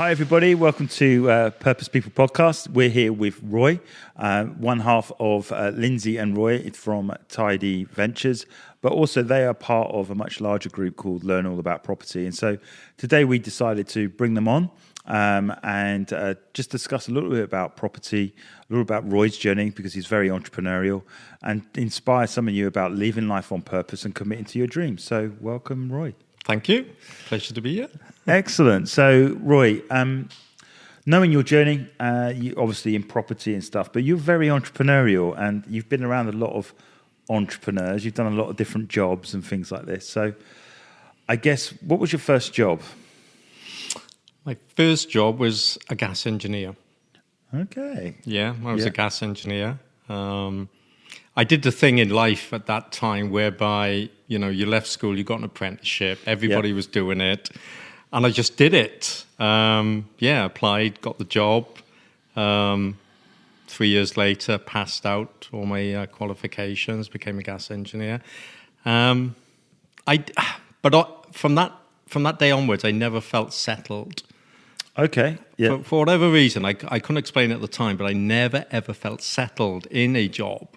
Hi, everybody. Welcome to Purpose People Podcast. We're here with Roy, one half of Lindsay and Roy from Tidy Ventures, but also they are part of a much larger group called Learn All About Property. And so today we decided to bring them on and just discuss a little bit about property, a little about Roy's journey because he's very entrepreneurial, and inspire some of you about living life on purpose and committing to your dreams. So welcome, Roy. Thank you. Pleasure to be here. Excellent. So, Roy, knowing your journey, you obviously in property and stuff, but you're very entrepreneurial and you've been around a lot of entrepreneurs. You've done a lot of different jobs and things like this. So, I guess, what was your first job? My first job was a gas engineer. Okay. Yeah, I was a gas engineer. I did the thing in life at that time whereby, you know, you left school, you got an apprenticeship, everybody was doing it, and I just did it. Applied, got the job. 3 years later, passed out all my qualifications, became a gas engineer. From that day onwards, I never felt settled. Okay. Yeah. For whatever reason, I couldn't explain it at the time, but I never ever felt settled in a job.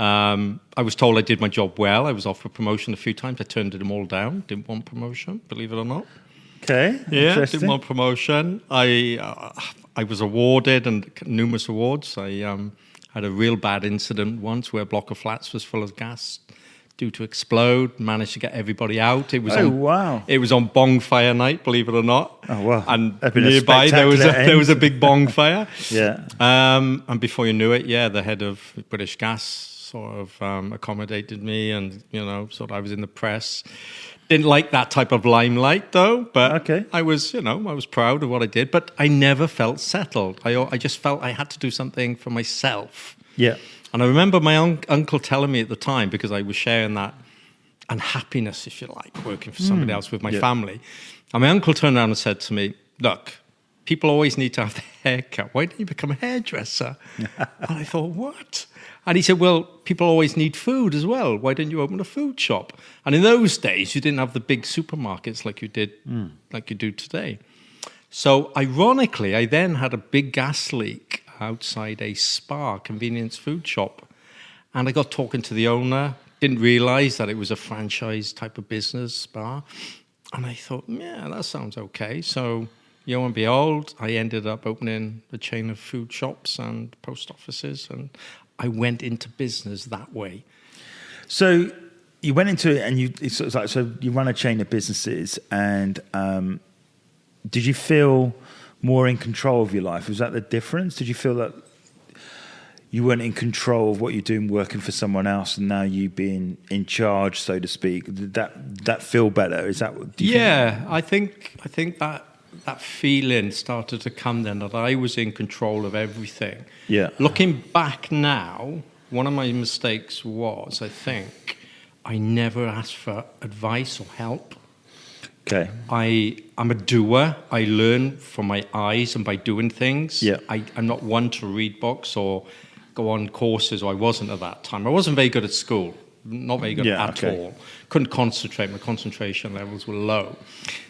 I was told I did my job well. I was offered promotion a few times. I turned them all down. Didn't want promotion, believe it or not. Okay. Yeah, didn't want promotion. I was awarded and numerous awards. I had a real bad incident once where a block of flats was full of gas due to explode. Managed to get everybody out. It was wow! It was on bonfire night, believe it or not. Oh wow! And nearby there was a big bonfire. Yeah. And before you knew it, the head of British Gas sort of accommodated me, and I was in the press. Didn't like that type of limelight though, but I was proud of what I did, but I never felt settled. I just felt I had to do something for myself. Yeah. And I remember my uncle telling me at the time, because I was sharing that unhappiness, if you like, working for somebody else with my family. And my uncle turned around and said to me, look, people always need to have their hair cut. Why don't you become a hairdresser? And I thought, what? And he said, well, people always need food as well. Why don't you open a food shop? And in those days, you didn't have the big supermarkets like you do today. So ironically, I then had a big gas leak outside a spa, convenience food shop. And I got talking to the owner, didn't realize that it was a franchise type of business, spa. And I thought, yeah, that sounds okay. So, lo and behold, I ended up opening a chain of food shops and post offices, and I went into business that way. So you went into it, and you run a chain of businesses, and did you feel more in control of your life? Was that the difference? Did you feel that you weren't in control of what you're doing working for someone else, and now you being in charge, so to speak? Did that feel better? Is that what you think? I think that feeling started to come then, that I was in control of everything. Yeah. Looking back now, one of my mistakes was, I think, I never asked for advice or help. Okay. I'm a doer. I learn from my eyes and by doing things. Yeah. I'm not one to read books or go on courses, or I wasn't at that time. I wasn't very good at school. Not very good at all. Couldn't concentrate. My concentration levels were low.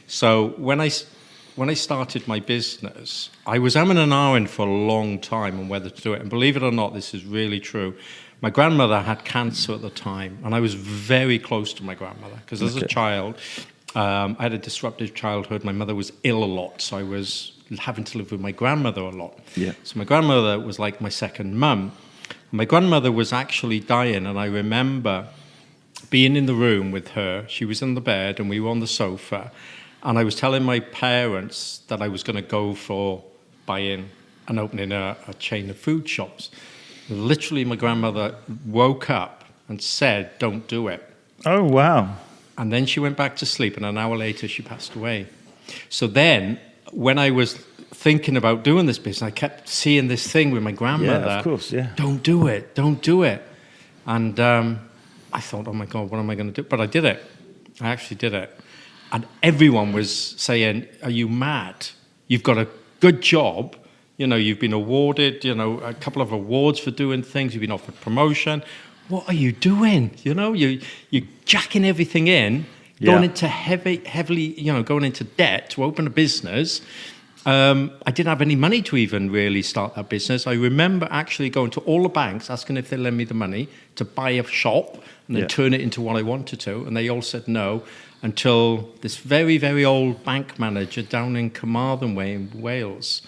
So when I started my business, I was umming and ahhing for a long time on whether to do it. And believe it or not, this is really true. My grandmother had cancer at the time, and I was very close to my grandmother because as a child, I had a disruptive childhood. My mother was ill a lot, so I was having to live with my grandmother a lot. Yeah. So my grandmother was like my second mum. My grandmother was actually dying, and I remember being in the room with her. She was in the bed, and we were on the sofa. And I was telling my parents that I was going to go for buying and opening a chain of food shops. Literally, my grandmother woke up and said, don't do it. Oh, wow. And then she went back to sleep, and an hour later, she passed away. So then, when I was thinking about doing this business, I kept seeing this thing with my grandmother. Yeah, of course, yeah. Don't do it. And I thought, oh, my God, what am I going to do? But I did it. I actually did it. And everyone was saying, are you mad? You've got a good job. You've been awarded, a couple of awards for doing things. You've been offered promotion. What are you doing? You're jacking everything in, going into heavily, going into debt to open a business. I didn't have any money to even really start that business. I remember actually going to all the banks, asking if they'd lend me the money to buy a shop and then turn it into what I wanted to. And they all said no, until this very, very old bank manager down in Carmarthen Way in Wales,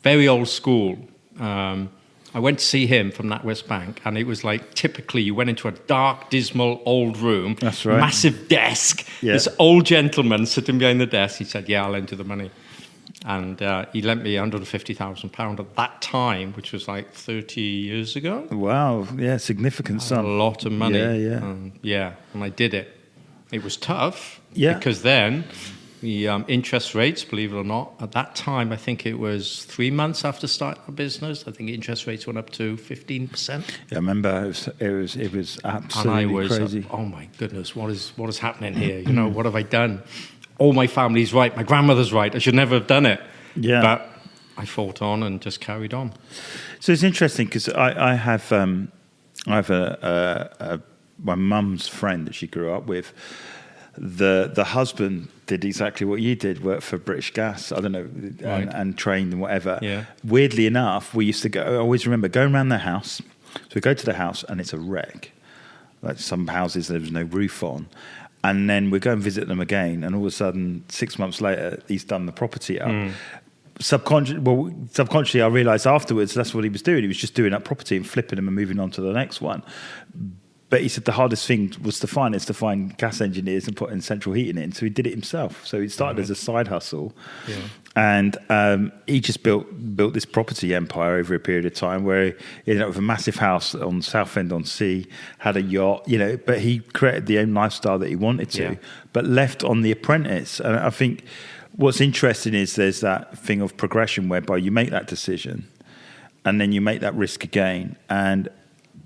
very old school. I went to see him from NatWest Bank, and it was like, typically you went into a dark, dismal old room. That's right. Massive desk. Yeah. This old gentleman sitting behind the desk. He said, "Yeah, I'll lend you the money." And he lent me £150,000 at that time, which was like 30 years ago. Wow, yeah, significant sum. A lot of money. Yeah. And I did it. It was tough, yeah, because then the interest rates, believe it or not, at that time, I think it was 3 months after starting the business, I think interest rates went up to 15%. Yeah, I remember it was absolutely and I was, crazy. Oh my goodness, what is happening here? You know, what have I done? All my family's right. My grandmother's right. I should never have done it. Yeah. But I fought on and just carried on. So it's interesting because I have my mum's friend that she grew up with. The husband did exactly what you did, worked for British Gas, I don't know, right. and trained and whatever. Yeah. Weirdly enough, we used to go, I always remember going around their house. So we go to the house and it's a wreck. Like some houses, there was no roof on. And then we go and visit them again, and all of a sudden, 6 months later, he's done the property up. Subconsciously, I realised afterwards that's what he was doing. He was just doing up property and flipping them and moving on to the next one. But he said the hardest thing was to find gas engineers and put in central heating in. So he did it himself. So he started as a side hustle. Yeah. And he just built this property empire over a period of time where he ended up with a massive house on Southend-on-Sea, had a yacht, but he created the own lifestyle that he wanted to, but left on the apprentice. And I think what's interesting is there's that thing of progression whereby you make that decision and then you make that risk again. And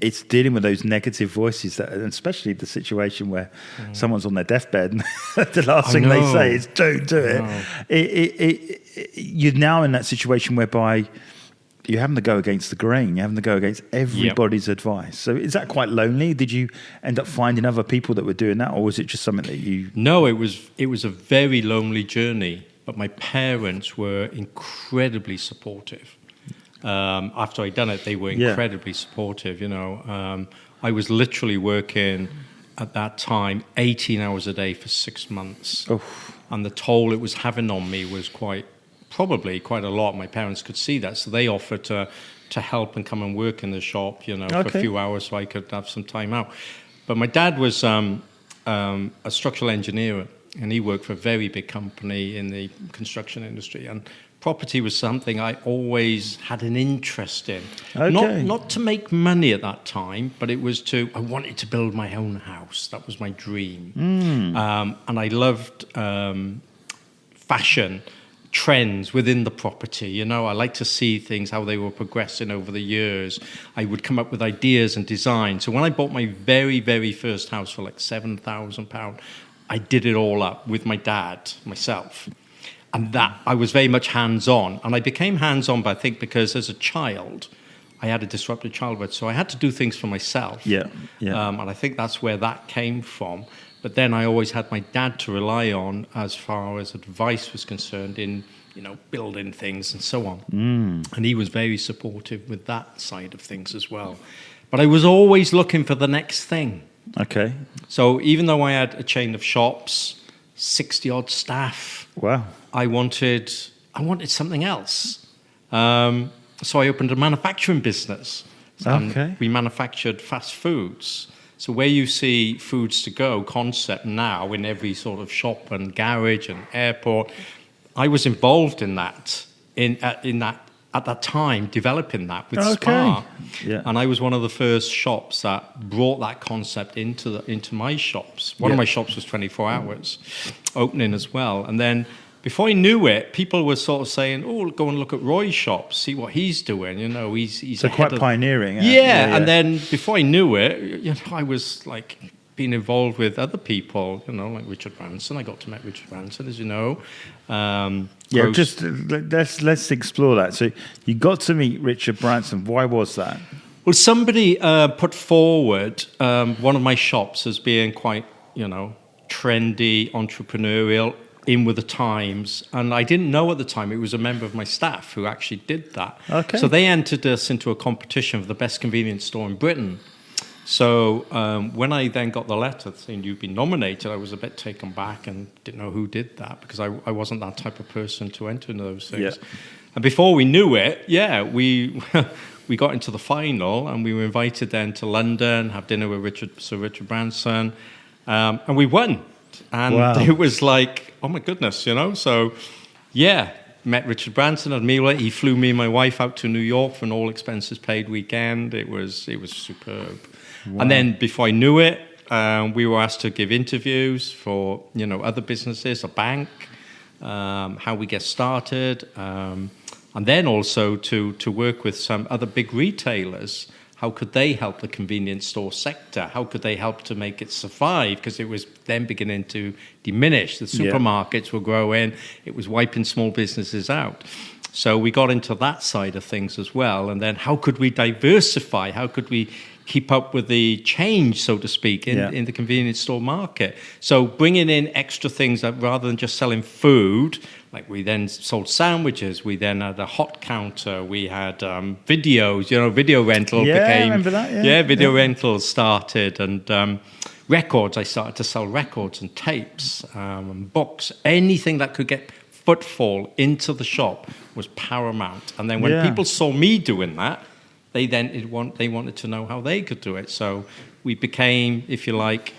it's dealing with those negative voices, and especially the situation where someone's on their deathbed and the last thing they say is don't do it. You're now in that situation whereby you're having to go against the grain. You're having to go against everybody's advice. So is that quite lonely? Did you end up finding other people that were doing that, or was it just something that you... No, it was a very lonely journey, but my parents were incredibly supportive. After I'd done it, they were incredibly supportive, I was literally working at that time 18 hours a day for 6 months. Oof. And the toll it was having on me was probably quite a lot. My parents could see that, so they offered to help and come and work in the shop, for a few hours so I could have some time out. But my dad was a structural engineer, and he worked for a very big company in the construction industry. And property was something I always had an interest in. Okay. Not to make money at that time, but I wanted to build my own house. That was my dream. And I loved fashion trends within the property. I like to see things, how they were progressing over the years. I would come up with ideas and design. So when I bought my very, very first house for like £7,000, I did it all up with my dad, myself. And that I was very much hands-on. And I became hands-on, I think, because as a child, I had a disrupted childhood. So I had to do things for myself. Yeah. And I think that's where that came from. But then I always had my dad to rely on as far as advice was concerned in, building things and so on. And he was very supportive with that side of things as well. But I was always looking for the next thing. Okay. So even though I had a chain of shops, 60-odd staff. Wow. I wanted something else. So I opened a manufacturing business. Okay. We manufactured fast foods. So where you see foods to go concept now in every sort of shop and garage and airport, I was involved in that at that time, developing that with Spar. Yeah. And I was one of the first shops that brought that concept into my shops. One of my shops was 24 hours opening as well. And then before I knew it, people were sort of saying, "Oh, go and look at Roy's shop, see what he's doing." He's so quite pioneering. Yeah. And then before I knew it, I was like being involved with other people, like Richard Branson. I got to meet Richard Branson, as you know. Just let's explore that. So you got to meet Richard Branson. Why was that? Well, somebody put forward one of my shops as being quite, trendy, entrepreneurial. in with the times, and I didn't know at the time it was a member of my staff who actually did that. Okay. So they entered us into a competition for the best convenience store in Britain. So when I then got the letter saying you've been nominated, I was a bit taken back and didn't know who did that, because I wasn't that type of person to enter into those things. Yeah. And before we knew it, we we got into the final, and we were invited then to London, have dinner with Sir Richard Branson, and we won. And Wow. it was like, oh my goodness, So, yeah, met Richard Branson at Mila. He flew me and my wife out to New York for an all expenses paid weekend. It was superb. Wow. And then before I knew it, we were asked to give interviews for other businesses, a bank, how we get started, and then also to work with some other big retailers. How could they help the convenience store sector? How could they help to make it survive? Because it was then beginning to diminish. The supermarkets were growing. It was wiping small businesses out. So we got into that side of things as well. And then how could we diversify? How could we keep up with the change, so to speak, in the convenience store market? So bringing in extra things that rather than just selling food, like we then sold sandwiches, we then had a hot counter, we had videos, video rental became... I remember that, video rentals started, and records, I started to sell records and tapes and books. Anything that could get footfall into the shop was paramount. And then when people saw me doing that, they wanted to know how they could do it. So we became, if you like,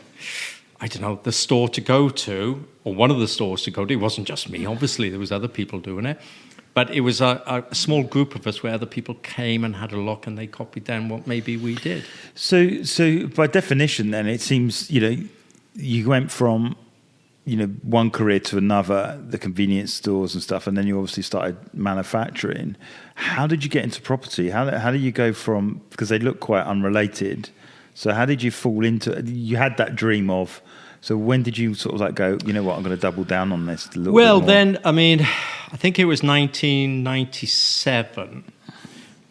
I don't know, the store to go to, or one of the stores to go to. It wasn't just me, obviously, there was other people doing it. But it was a small group of us where other people came and had a look, and they copied then what maybe we did. So by definition then, it seems, you went from, one career to another, the convenience stores and stuff, and then you obviously started manufacturing. How did you get into property? How did you go from, because they look quite unrelated, so how did you fall into, you had that dream of, so when did you sort of like go, you know what, I'm going to double down on this a little bit more? Then, I think it was 1997,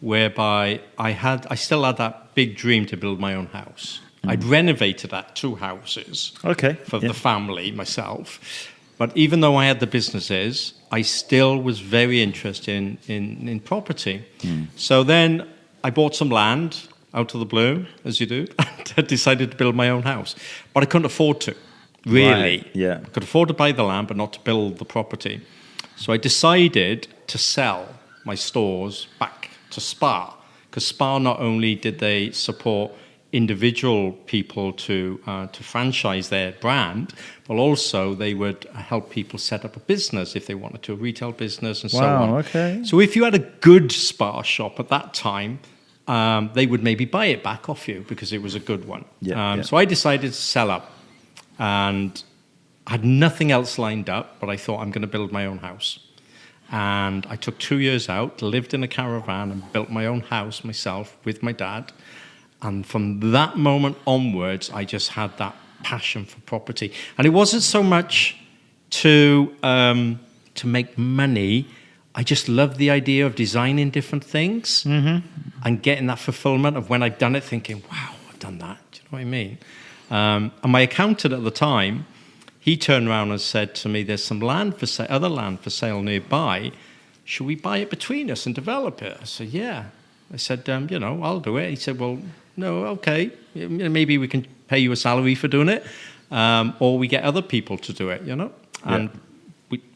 whereby I still had that big dream to build my own house. I'd renovated that 2 houses for the family, myself. But even though I had the businesses, I still was very interested in property. So then I bought some land out of the blue, as you do, and I decided to build my own house. But I couldn't afford to, really. Right. Yeah. I could afford to buy the land, but not to build the property. So I decided to sell my stores back to Spar, because Spar not only did they support individual people to franchise their brand, but also they would help people set up a business if they wanted to, a retail business and so on. Okay. So if you had a good Spar shop at that time, they would maybe buy it back off you because it was a good one. So I decided to sell up, and I had nothing else lined up, but I thought I'm going to build my own house. And I took 2 years out, lived in a caravan and built my own house myself with my dad. And from that moment onwards, I just had that passion for property. And it wasn't so much to make money. I just loved the idea of designing different things and getting that fulfillment of when I've done it, thinking, wow, I've done that. Do you know what I mean? And my accountant at the time, he turned around and said to me, there's some other land for sale nearby. Should we buy it between us and develop it? I said, yeah. I said, I'll do it. He said, well, no, okay. Maybe we can pay you a salary for doing it, or we get other people to do it, And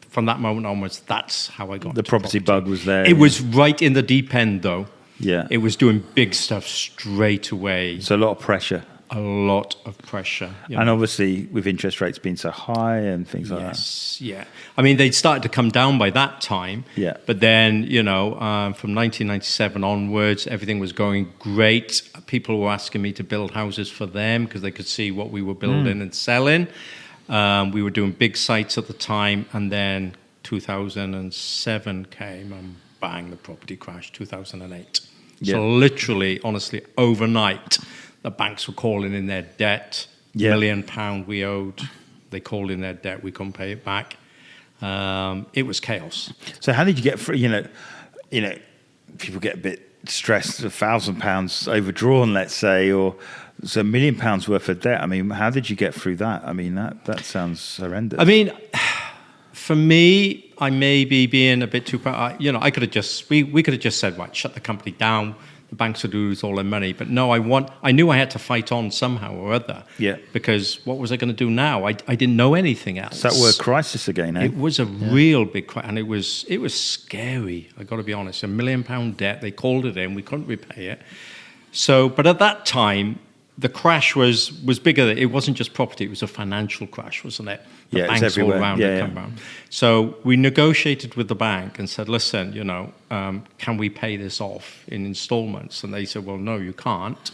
from that moment onwards, that's how I got the property bug was there. It was right in the deep end, though. Yeah. It was doing big stuff straight away. So a lot of pressure. A lot of pressure. And obviously, with interest rates being so high and things like that. Yeah. I mean, they'd started to come down by that time. Yeah. But then, from 1997 onwards, everything was going great. People were asking me to build houses for them because they could see what we were building and selling. We were doing big sites at the time. And then 2007 came and bang, the property crash, 2008. Yeah. So literally, honestly, overnight, the banks were calling in their debt. £1 million we owed. They called in their debt. We couldn't pay it back. It was chaos. So how did you get through? People get a bit stressed. £1,000 overdrawn, let's say, or so £1 million worth of debt. I mean, how did you get through that? I mean, that sounds horrendous. I mean, For me, I may be being a bit too proud. I could have just, we could have just said, right, shut the company down. The banks would lose all their money. But no, I knew I had to fight on somehow or other. Yeah. Because what was I going to do now? I didn't know anything else. It's that word crisis again, eh? It was a real big crisis. And it was scary, I got to be honest. £1 million debt. They called it in. We couldn't repay it. So, but at that time, the crash was bigger. It wasn't just property; it was a financial crash, wasn't it? The banks all around had come around. So we negotiated with the bank and said, "Listen, can we pay this off in installments?" And they said, "Well, no, you can't."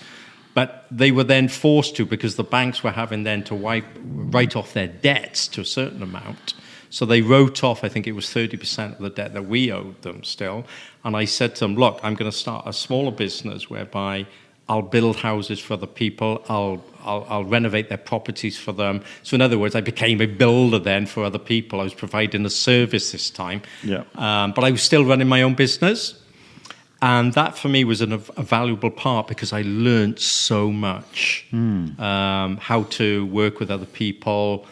But they were then forced to, because the banks were having then to write off their debts to a certain amount. So they wrote off, I think it was 30% of the debt that we owed them still. And I said to them, "Look, I'm going to start a smaller business whereby I'll build houses for the people. I'll renovate their properties for them." So in other words, I became a builder then for other people. I was providing a service this time. Yeah. But I was still running my own business. And that for me was a valuable part, because I learned so much. How to work with other people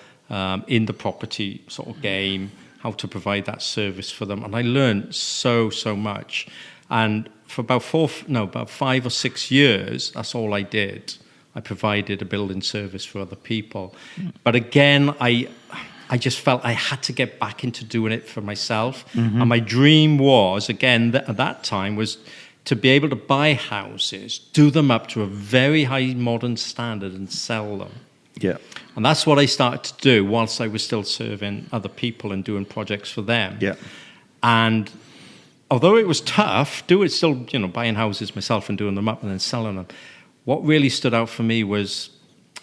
in the property sort of game, how to provide that service for them. And I learned so much. And for about 5 or 6 years, that's all I did. I provided a building service for other people. But again, I just felt I had to get back into doing it for myself. And my dream was, again, at that time, was to be able to buy houses, do them up to a very high modern standard and sell them. Yeah. And that's what I started to do whilst I was still serving other people and doing projects for them. Yeah. And although it was tough, buying houses myself and doing them up and then selling them, what really stood out for me was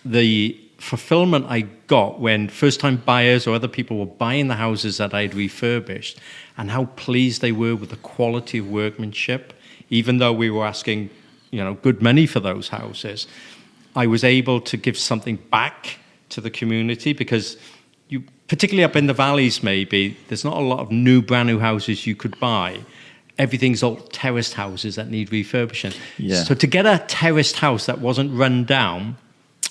the fulfillment I got when first-time buyers or other people were buying the houses that I had refurbished, and how pleased they were with the quality of workmanship. Even though we were asking, good money for those houses, I was able to give something back to the community, because particularly up in the valleys maybe, there's not a lot of brand new houses you could buy. Everything's all terraced houses that need refurbishing. Yeah. So to get a terraced house that wasn't run down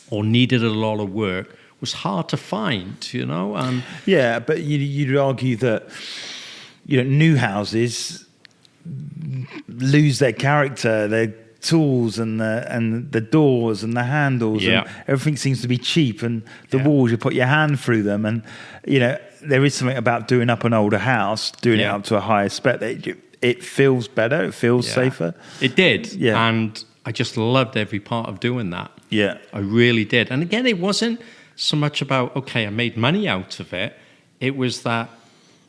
or needed a lot of work was hard to find, Yeah, but you'd argue that new houses lose their character, their tools and the doors and the handles, and everything seems to be cheap, and the walls, you put your hand through them, and there is something about doing up an older house, doing it up to a higher spec, that it feels better, it feels safer. It did. And I just loved every part of doing that. Yeah, I really did. And again, it wasn't so much about, okay, I made money out of it. It was that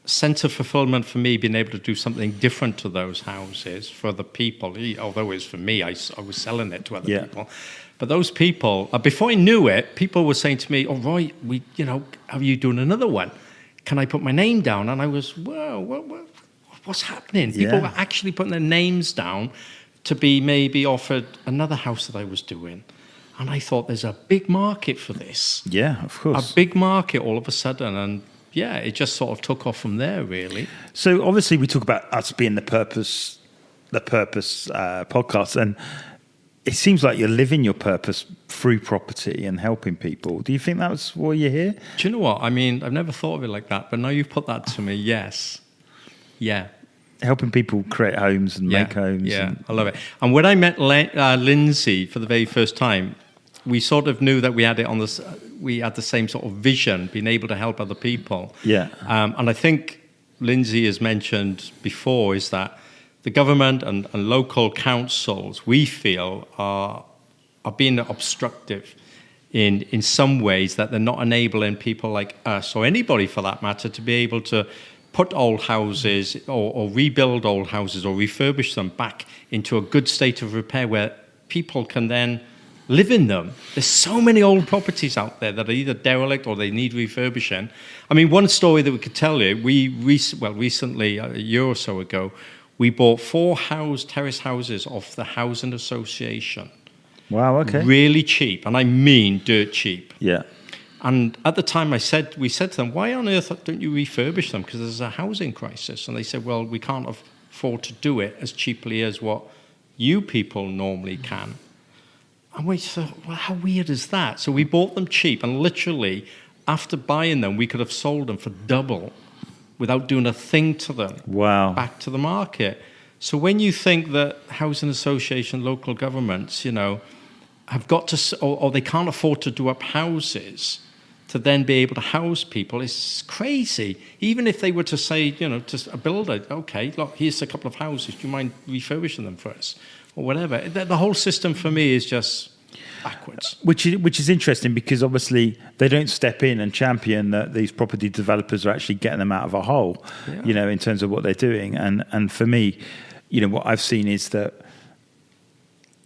sense of fulfillment for me, being able to do something different to those houses for other people. Although it was for me, I was selling it to other people. But those people, before I knew it, people were saying to me, "Oh, Roy, are you doing another one? Can I put my name down?" And I was, "Whoa, what's happening?" People were actually putting their names down to be maybe offered another house that I was doing. And I thought, there's a big market for this. Yeah, of course. A big market all of a sudden. And it just sort of took off from there, really. So obviously we talk about us being the purpose podcast, and it seems like you're living your purpose through property and helping people. Do you think that's why you're here? Do you know what? I mean, I've never thought of it like that, but now you've put that to me, yes. Yeah. Helping people create homes and make homes. Yeah, I love it. And when I met Lindsay for the very first time, we sort of knew that we had the same sort of vision, being able to help other people. Yeah. And I think Lindsay has mentioned before is that the government and local councils, we feel, are being obstructive in some ways, that they're not enabling people like us, or anybody for that matter, to be able to put old houses or rebuild old houses or refurbish them back into a good state of repair where people can then live in them. There's so many old properties out there that are either derelict or they need refurbishing. I mean, one story that we could tell you, recently, a year or so ago, we bought 4 terrace houses off the Housing Association. Wow, okay. Really cheap, and I mean dirt cheap. Yeah. And at the time we said to them, why on earth don't you refurbish them? Because there's a housing crisis. And they said, well, we can't afford to do it as cheaply as what you people normally can. And we thought, well, how weird is that? So we bought them cheap, and literally, after buying them, we could have sold them for double without doing a thing to them. Wow. Back to the market. So when you think that housing association, local governments, have got to, or they can't afford to do up houses to then be able to house people, it's crazy. Even if they were to say, to a builder, okay, look, here's a couple of houses, do you mind refurbishing them for us? Or whatever. The whole system for me is just backwards. Which is interesting, because obviously they don't step in and champion that these property developers are actually getting them out of a hole, in terms of what they're doing. And for me, what I've seen is that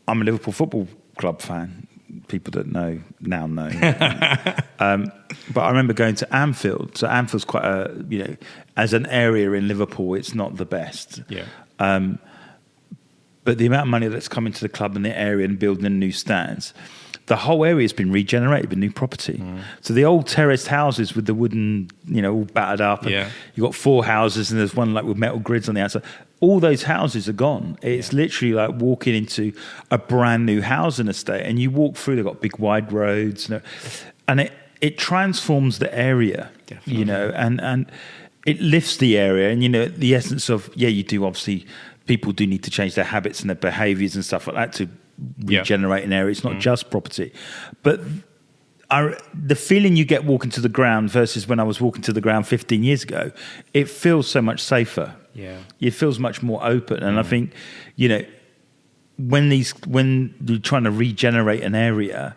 I'm a Liverpool Football Club fan. People that know now know. But I remember going to Anfield. So Anfield's quite a, as an area in Liverpool, it's not the best. Yeah. But the amount of money that's come into the club in the area and building the new stands, the whole area has been regenerated with new property. So the old terraced houses with the wooden, all battered up. And you've got 4 houses and there's one like with metal grids on the outside. All those houses are gone. It's literally like walking into a brand new housing estate, and you walk through, they've got big wide roads, and it transforms the area, and it lifts the area. And, the essence of, you do obviously, people do need to change their habits and their behaviours and stuff like that to regenerate an area. It's not just property. But the feeling you get walking to the ground versus when I was walking to the ground 15 years ago, it feels so much safer. Yeah. It feels much more open. And I think, when you're trying to regenerate an area,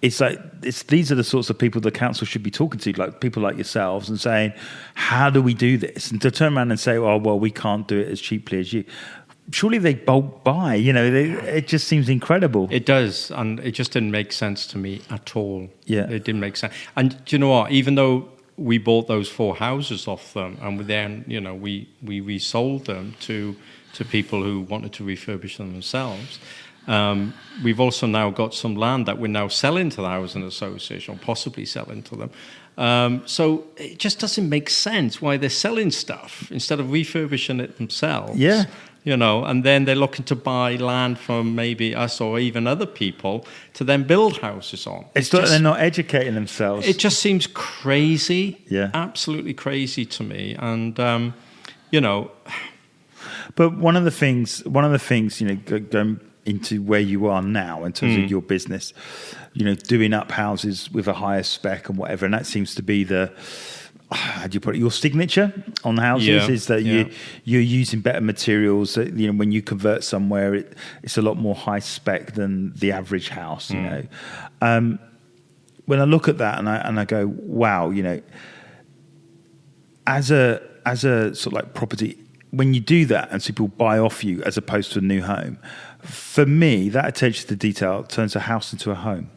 it's like these are the sorts of people the council should be talking to, like people like yourselves, and saying, how do we do this? And to turn around and say, oh, well, we can't do it as cheaply as you. Surely they bulk buy, it just seems incredible. It does, and it just didn't make sense to me at all. Yeah. It didn't make sense. And do you know what? Even though we bought those 4 houses off them, and then, we resold them to people who wanted to refurbish them themselves, we've also now got some land that we're now selling to the housing association, or possibly selling to them. So it just doesn't make sense why they're selling stuff instead of refurbishing it themselves. Yeah. And then they're looking to buy land from maybe us or even other people to then build houses on. It's like they're not educating themselves. It just seems crazy. Yeah. Absolutely crazy to me. And, But one of the things, going into where you are now in terms of your business, doing up houses with a higher spec and whatever, and that seems to be the, how do you put it, your signature on houses, is that you're using better materials. That, when you convert somewhere, it's a lot more high spec than the average house. When I look at that and I go, wow, as a sort of like property, when you do that and so people buy off you as opposed to a new home, for me, that attention to detail turns a house into a home.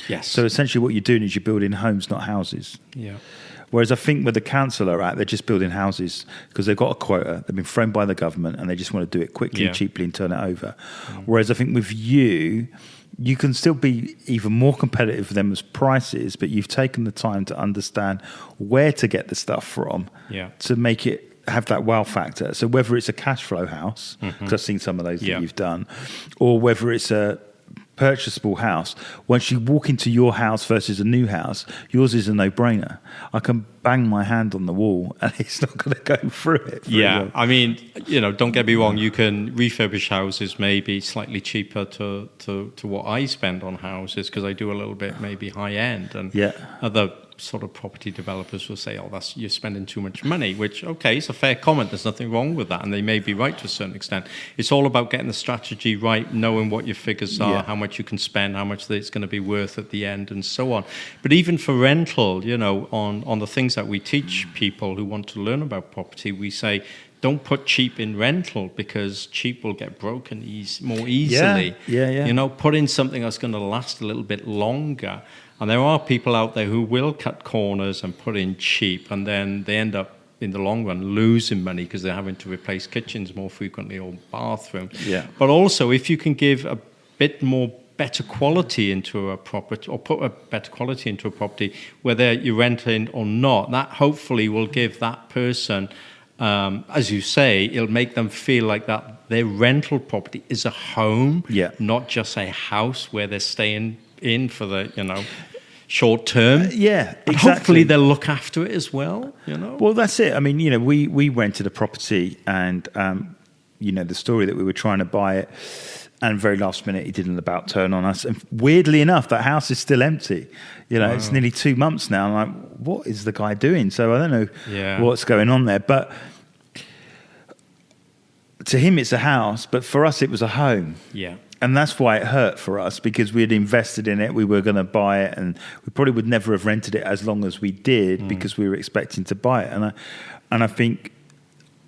Yes. So essentially what you're doing is you're building homes, not houses. Yeah. Whereas I think where the council are at, they're just building houses because they've got a quota, they've been framed by the government, and they just want to do it quickly, cheaply, and turn it over. Whereas I think with you can still be even more competitive for them as prices, but you've taken the time to understand where to get the stuff from to make it have that wow factor. So whether it's a cash flow house, because I've seen some of those that you've done, or whether it's a purchasable house, once you walk into your house versus a new house, yours is a no-brainer. I can bang my hand on the wall and it's not going to go through it. I mean, don't get me wrong, you can refurbish houses maybe slightly cheaper to what I spend on houses, because I do a little bit maybe high end, and other sort of property developers will say, oh, you're spending too much money, which, okay, it's a fair comment. There's nothing wrong with that, and they may be right to a certain extent. It's all about getting the strategy right, knowing what your figures are, how much you can spend, how much it's going to be worth at the end, and so on. But even for rental, on the things that we teach people who want to learn about property, we say, don't put cheap in rental, because cheap will get broken more easily. Put in something that's going to last a little bit longer. And there are people out there who will cut corners and put in cheap, and then they end up, in the long run, losing money because they're having to replace kitchens more frequently or bathrooms. But also, if you can give a bit more better quality into a property, or put a better quality into a property, whether you're renting or not, that hopefully will give that person, as you say, it'll make them feel like that their rental property is a home, not just a house where they're staying in for the, short term. Yeah, and exactly. hopefully they'll look after it as well. Well, that's it. I mean, we rented a property, and the story that we were trying to buy it, and very last minute he did an about turn on us. And weirdly enough, that house is still empty. It's nearly 2 months now. I'm like, what is the guy doing? So I don't know what's going on there, but. To him, it's a house, but for us, it was a home. Yeah. And that's why it hurt for us, because we had invested in it. We were going to buy it, and we probably would never have rented it as long as we did because we were expecting to buy it. And I think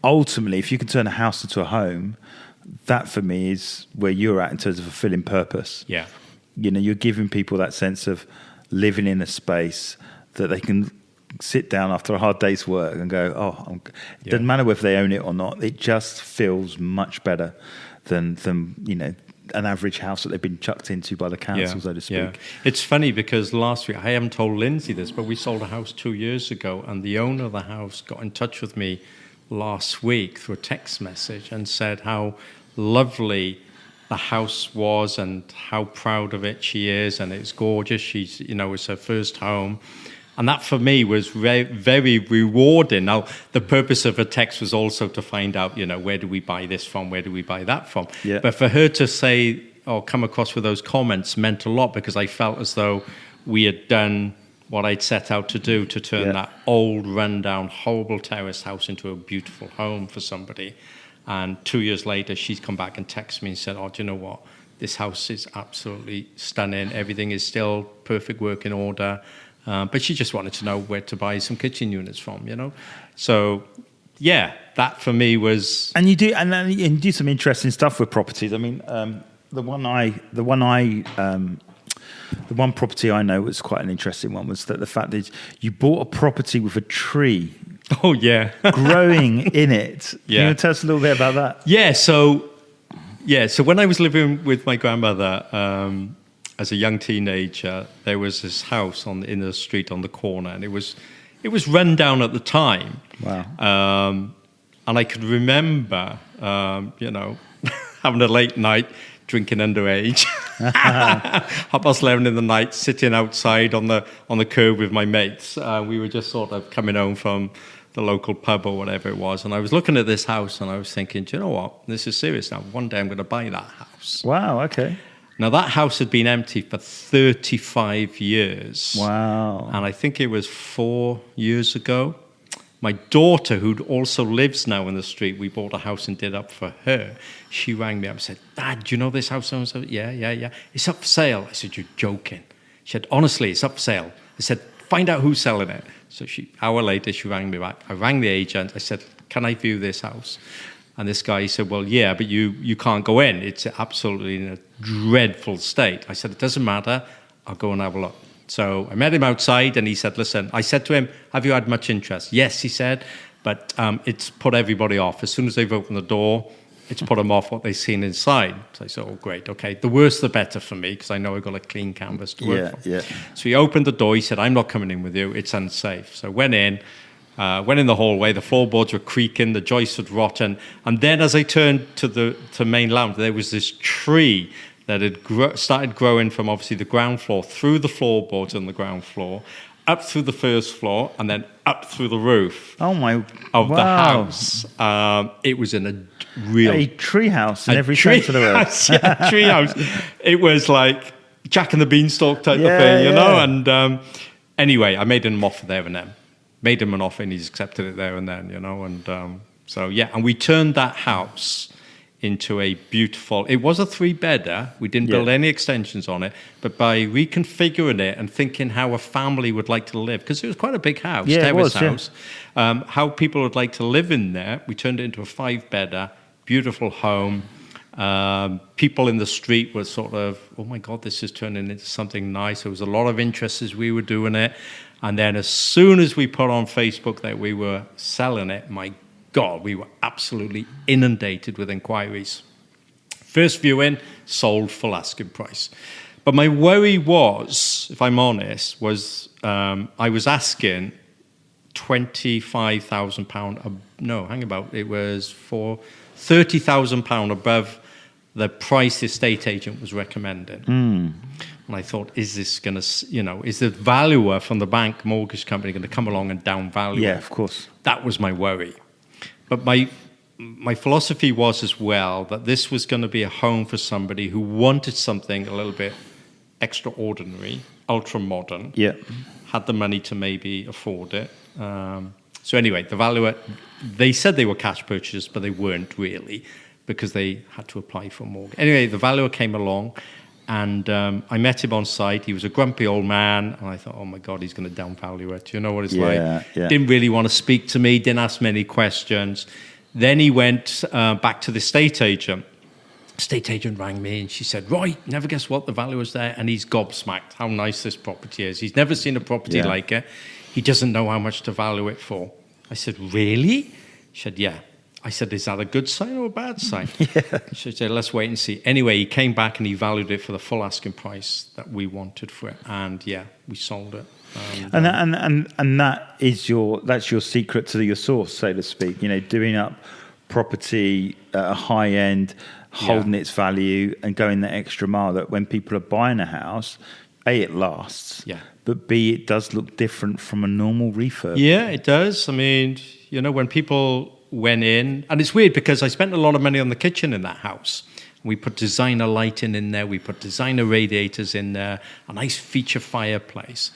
ultimately, if you can turn a house into a home, that for me is where you're at in terms of fulfilling purpose. Yeah. You're giving people that sense of living in a space that they can sit down after a hard day's work and go, it doesn't matter whether they own it or not. It just feels much better than an average house that they've been chucked into by the council, so to speak. Yeah. It's funny because last week, I haven't told Lindsay this, but we sold a house 2 years ago, and the owner of the house got in touch with me last week through a text message and said how lovely the house was and how proud of it she is, and it's gorgeous. She's, it's her first home. And that for me was very, very rewarding. Now, the purpose of a text was also to find out, where do we buy this from? Where do we buy that from? Yeah. But for her to say or come across with those comments meant a lot, because I felt as though we had done what I'd set out to do, to turn that old, rundown, horrible terrace house into a beautiful home for somebody. And 2 years later, she's come back and texted me and said, do you know what? This house is absolutely stunning. Everything is still perfect working order. But she just wanted to know where to buy some kitchen units from, So, that for me was. And you do some interesting stuff with properties. I mean, the one property I know was quite an interesting one was that the fact that you bought a property with a tree. Oh yeah, growing in it. Can you tell us a little bit about that? Yeah. So when I was living with my grandmother. As a young teenager, there was this house in the street on the corner, and it was run down at the time. Wow! And I could remember, having a late night, drinking underage, 11:30 in the night, sitting outside on the curb with my mates. We were just sort of coming home from the local pub or whatever it was, and I was looking at this house, and I was thinking, do you know what? This is serious now. One day I'm going to buy that house. Wow! Okay. Now, that house had been empty for 35 years. Wow. And I think it was 4 years ago. My daughter, who also lives now in the street, we bought a house and did up for her. She rang me up and said, Dad, do you know this house? And I said, yeah. It's up for sale. I said, you're joking. She said, honestly, it's up for sale. I said, find out who's selling it. So hour later, she rang me back. I rang the agent. I said, can I view this house? And this guy said, well, yeah, but you can't go in. It's absolutely in a dreadful state. I said, it doesn't matter. I'll go and have a look. So I met him outside, and he said, listen, I said to him, have you had much interest? Yes, he said, but it's put everybody off. As soon as they've opened the door, it's put them off what they've seen inside. So I said, oh, great, okay. The worse, the better for me, because I know I've got a clean canvas to work from. Yeah. So he opened the door. He said, I'm not coming in with you. It's unsafe. So I went in the hallway. The floorboards were creaking. The joists had rotten. And then as I turned to the main lounge, there was this tree that had started growing from obviously the ground floor through the floorboards on the ground floor, up through the first floor, and then up through the roof of the house. It was in a tree house in every sense of the word. Yeah, tree house. It was like Jack and the Beanstalk type of thing, you know. And anyway, I made him an offer there and then. Made him an offer, and he's accepted it there and then, you know. And and we turned that house into a beautiful. It was a 3-bedder. We didn't build any extensions on it, but by reconfiguring it and thinking how a family would like to live, because it was quite a big house, terrace house, how people would like to live in there, we turned it into a 5-bedder, beautiful home. People in the street were sort of, oh my God, this is turning into something nice. There was a lot of interest as we were doing it. And then as soon as we put on Facebook that we were selling it, my God, we were absolutely inundated with inquiries. First viewing, sold full asking price. But my worry was, if I'm honest, was I was asking £25,000. No, hang about. It was for £30,000 above the price the estate agent was recommending. And I thought, is this going to, is the valuer from the bank mortgage company going to come along and downvalue it? Yeah, of course. That was my worry. But my philosophy was as well that this was going to be a home for somebody who wanted something a little bit extraordinary, ultra modern, had the money to maybe afford it. So anyway, the valuer, they said they were cash purchases, but they weren't really, because they had to apply for a mortgage. Anyway, the valuer came along, and I met him on site. He was a grumpy old man, and I thought, oh my God, he's going to downvalue it. You know what it's like? Yeah. Didn't really want to speak to me, didn't ask many questions. Then he went back to the estate agent. Estate agent rang me, and she said, Roy, never guess what, the valuer's there, and he's gobsmacked how nice this property is. He's never seen a property like it. He doesn't know how much to value it for. I said, really? She said, yeah. I said, is that a good sign or a bad sign? She said, let's wait and see. Anyway, he came back and he valued it for the full asking price that we wanted for it. And we sold it. And that's your secret to your sauce, so to speak. Doing up property at a high end, holding its value, and going the extra mile. That when people are buying a house, A, it lasts. But B, it does look different from a normal refurb. Yeah, it does. I mean, when people went in, and it's weird because I spent a lot of money on the kitchen in that house. We put designer lighting in there, we put designer radiators in there, a nice feature fireplace.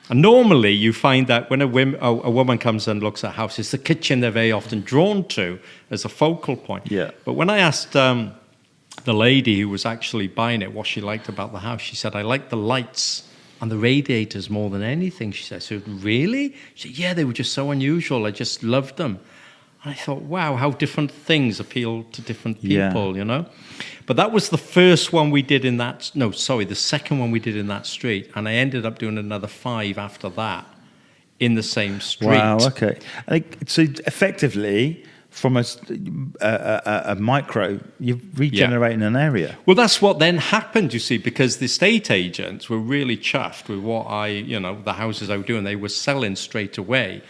And normally you find that when a woman comes and looks at a house, it's the kitchen they're very often drawn to as a focal point. But when I asked the lady who was actually buying it what she liked about the house, she said, I like the lights and the radiators more than anything. She said, so really? She said, yeah, they were just so unusual. I just loved them. And I thought, wow, how different things appeal to different people, But that was the first one we did the second one we did in that street. And I ended up doing another 5 after that in the same street. Wow, okay. So effectively, from a micro, you're regenerating an area. Well, that's what then happened, you see, because the estate agents were really chuffed with what the houses I was doing. They were selling straight away.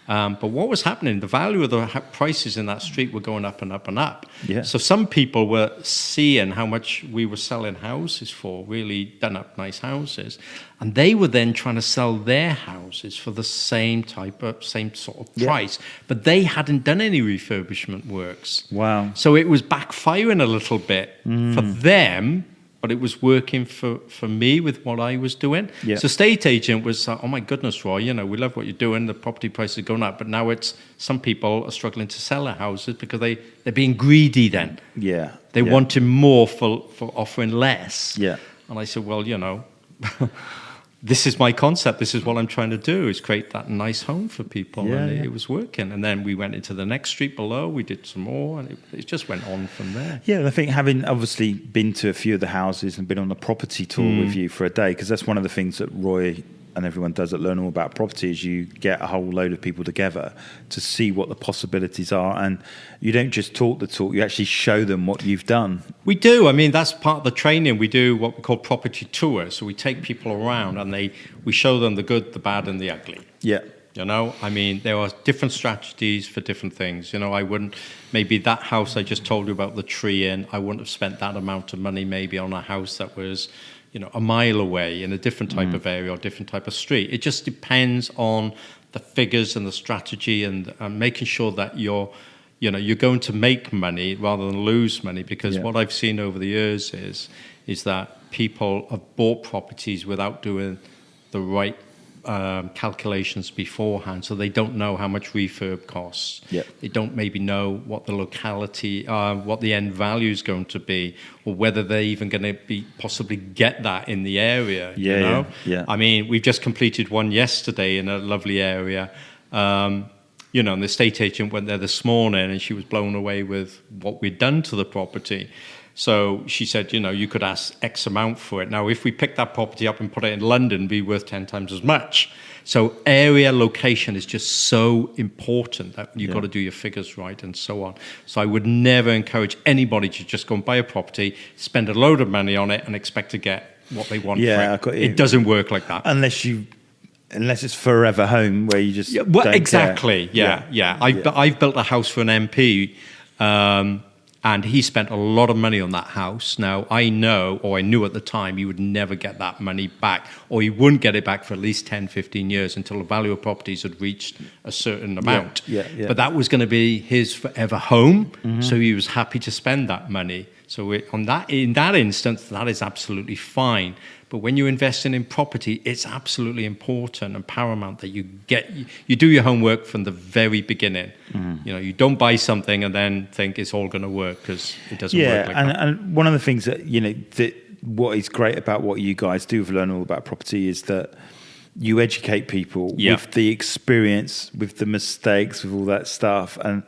But what was happening, the value of the prices in that street were going up and up and up. So some people were seeing how much we were selling houses for, really done up nice houses. And they were then trying to sell their houses for the same sort of price. But they hadn't done any refurbishment works. Wow. So it was backfiring a little bit for them. But it was working for me with what I was doing. So estate agent was, oh my goodness, Roy, we love what you're doing. The property price is going up. But now some people are struggling to sell their houses because they're being greedy then. They wanted more for offering less. And I said, well, this is my concept. This is what I'm trying to do, is create that nice home for people. It was working. And then we went into the next street below. We did some more, and it just went on from there. Yeah, and I think having obviously been to a few of the houses and been on a property tour with you for a day, because that's one of the things that Roy and everyone does that learn all about property, is you get a whole load of people together to see what the possibilities are, and you don't just talk the talk, you actually show them what you've done. We do. I mean, that's part of the training. We do what we call property tours. So we take people around and we show them the good, the bad, and the ugly. I mean, there are different strategies for different things. Maybe that house I just told you about, the tree in, I wouldn't have spent that amount of money maybe on a house that was a mile away in a different type of area or different type of street. It just depends on the figures and the strategy and making sure that you're going to make money rather than lose money. Because what I've seen over the years is that people have bought properties without doing the right calculations beforehand, so they don't know how much refurb costs. They don't maybe know what the locality, what the end value is going to be, or whether they're even going to possibly get that in the area. I mean, we've just completed one yesterday in a lovely area. And the estate agent went there this morning, and she was blown away with what we'd done to the property. So she said, you could ask X amount for it. Now, if we pick that property up and put it in London, it'd be worth 10 times as much. So area location is just so important that you've got to do your figures right and so on. So I would never encourage anybody to just go and buy a property, spend a load of money on it, and expect to get what they want for it. It doesn't work like that. Unless it's forever home where you just exactly. I've built a house for an MP. And he spent a lot of money on that house. Now, I knew at the time, he would never get that money back, or he wouldn't get it back for at least 10, 15 years until the value of properties had reached a certain amount. Yeah. But that was going to be his forever home, so he was happy to spend that money. So in that instance, that is absolutely fine. But when you're investing in property, it's absolutely important and paramount that you do your homework from the very beginning. You don't buy something and then think it's all going to work, because it doesn't work like that. And one of the things that that what is great about what you guys do with Learn All About Property is that you educate people with the experience, with the mistakes, with all that stuff, and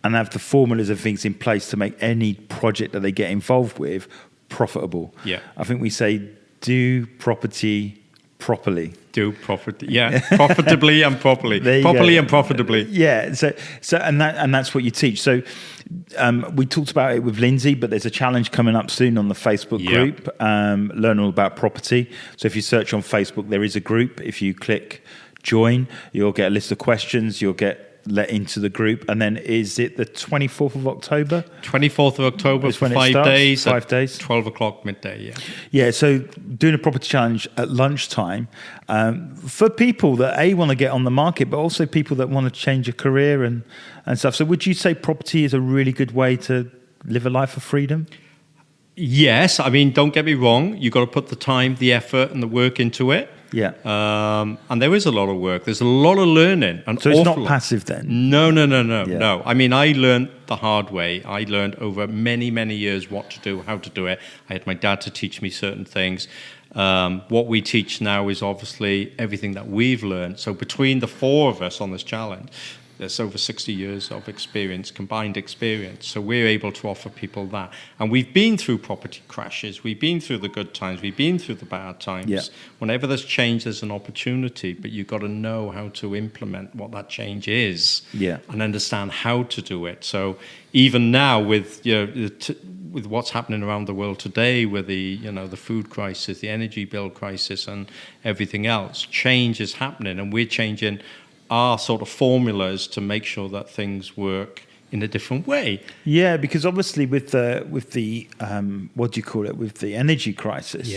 have the formulas of things in place to make any project that they get involved with profitable. Yeah. I think we say do property properly. Do property, profitably and properly. And profitably. Yeah. So and that's what you teach. So we talked about it with Lindsay, but there's a challenge coming up soon on the Facebook group. Learn All About Property. So if you search on Facebook, there is a group. If you click join, you'll get a list of questions. You'll get let into the group, and then is it the 24th of October? 24th of October for 5 days. 5 days. 12 o'clock midday, Yeah, so doing a property challenge at lunchtime for people that want to get on the market, but also people that want to change a career and stuff. So would you say property is a really good way to live a life of freedom? Yes, I mean, don't get me wrong. You've got to put the time, the effort, and the work into it. Yeah. And there is a lot of work. There's a lot of learning. So it's not passive then? No. I mean, I learned the hard way. I learned over many, many years what to do, how to do it. I had my dad to teach me certain things. What we teach now is obviously everything that we've learned. So between the four of us on this challenge, there's over 60 years of experience, combined experience. So we're able to offer people that. And we've been through property crashes. We've been through the good times. We've been through the bad times. Yeah. Whenever there's change, there's an opportunity. But you've got to know how to implement what that change is and understand how to do it. So even now with with what's happening around the world today, with the food crisis, the energy bill crisis, and everything else, change is happening. And we're changing our sort of formulas to make sure that things work in a different way. Yeah, because obviously with the what do you call it, with the energy crisis,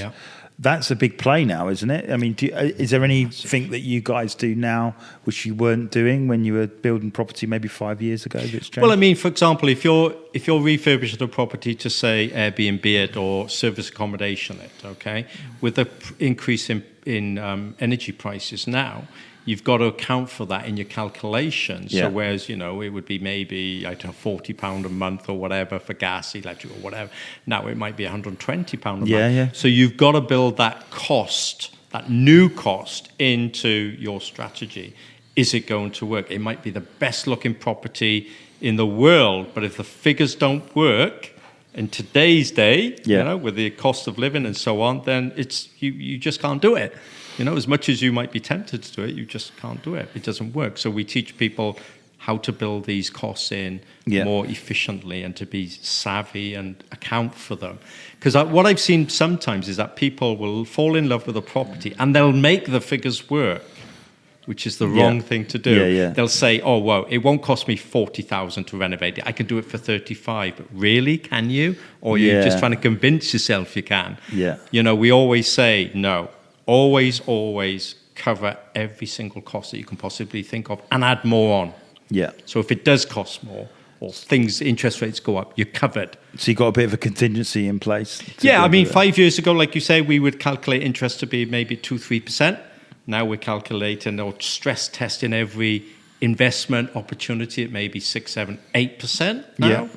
that's a big play now, isn't it? I mean, is there anything that you guys do now which you weren't doing when you were building property maybe 5 years ago that's changed? Well, I mean, for example, if you're refurbishing a property to say Airbnb it or service accommodation it, okay, with the increase in energy prices now, you've got to account for that in your calculations. So whereas, it would be maybe, I don't know, £40 a month or whatever for gas, electric or whatever. Now it might be £120 a month. Yeah. So you've got to build that cost, that new cost, into your strategy. Is it going to work? It might be the best looking property in the world, but if the figures don't work in today's day, with the cost of living and so on, then it's you just can't do it. As much as you might be tempted to do it, you just can't do it. It doesn't work. So we teach people how to build these costs in more efficiently and to be savvy and account for them. Because what I've seen sometimes is that people will fall in love with a property and they'll make the figures work, which is the wrong thing to do. They'll say, oh, well, it won't cost me $40,000 to renovate it. I can do it for $35,000. But really, can you? Or you're just trying to convince yourself you can? We always say, no. Always cover every single cost that you can possibly think of and add more on. So if it does cost more or interest rates go up, you're covered. So you've got a bit of a contingency in place. I mean, 5 years ago, like you say, we would calculate interest to be maybe 2-3%. Now we're calculating or stress testing every investment opportunity at maybe 6, 7, 8% now.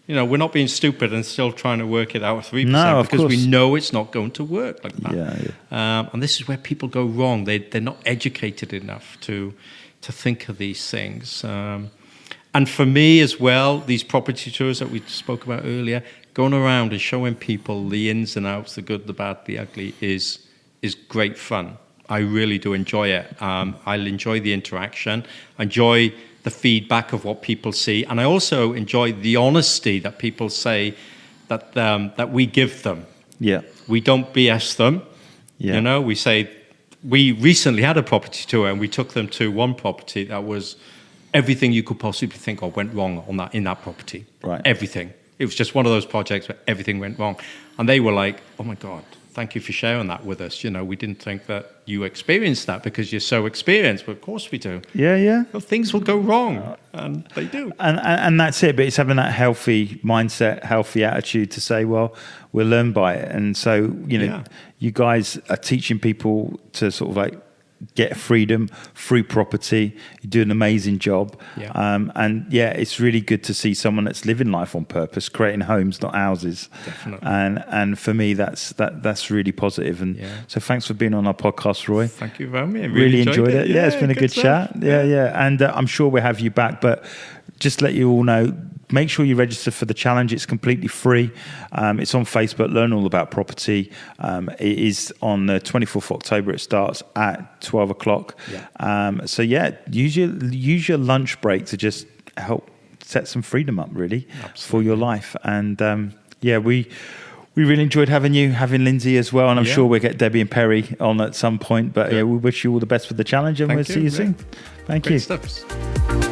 We're not being stupid and still trying to work it out at 3% because we know it's not going to work like that. And this is where people go wrong. They're not educated enough to think of these things. And for me as well, these property tours that we spoke about earlier, going around and showing people the ins and outs, the good, the bad, the ugly, is great fun. I really do enjoy it. I'll enjoy the interaction, enjoy the feedback of what people see, and I also enjoy the honesty that people say that we give them. We don't BS them. We say, we recently had a property tour and we took them to one property that was everything you could possibly think of went wrong in that property. Everything. It was just one of those projects where everything went wrong. And they were like, oh my God, thank you for sharing that with us. You know, we didn't think that you experienced that because you're so experienced. But of course we do. Yeah. Well, things will go wrong, and they do. And that's it. But it's having that healthy mindset, healthy attitude to say, well, we'll learn by it. And so, you know, you guys are teaching people to sort of like get freedom, free property. You do an amazing job. And it's really good to see someone that's living life on purpose, creating homes, not houses. Definitely. And for me, that's really positive. And so thanks for being on our podcast, Roy. Thank you very much. I really enjoyed it. Yeah, it's been a good chat. Yeah. And I'm sure we'll have you back, but just let you all know, make sure you register for the challenge. It's completely free. It's on Facebook. Learn all about property. It is on the 24th of October. It starts at 12 o'clock. Use your lunch break to just help set some freedom up, really, for your life. And we really enjoyed having Lindsay as well. And I'm sure we'll get Debbie and Perry on at some point. But we wish you all the best with the challenge, and we'll see you soon. Thank you. Great stuff.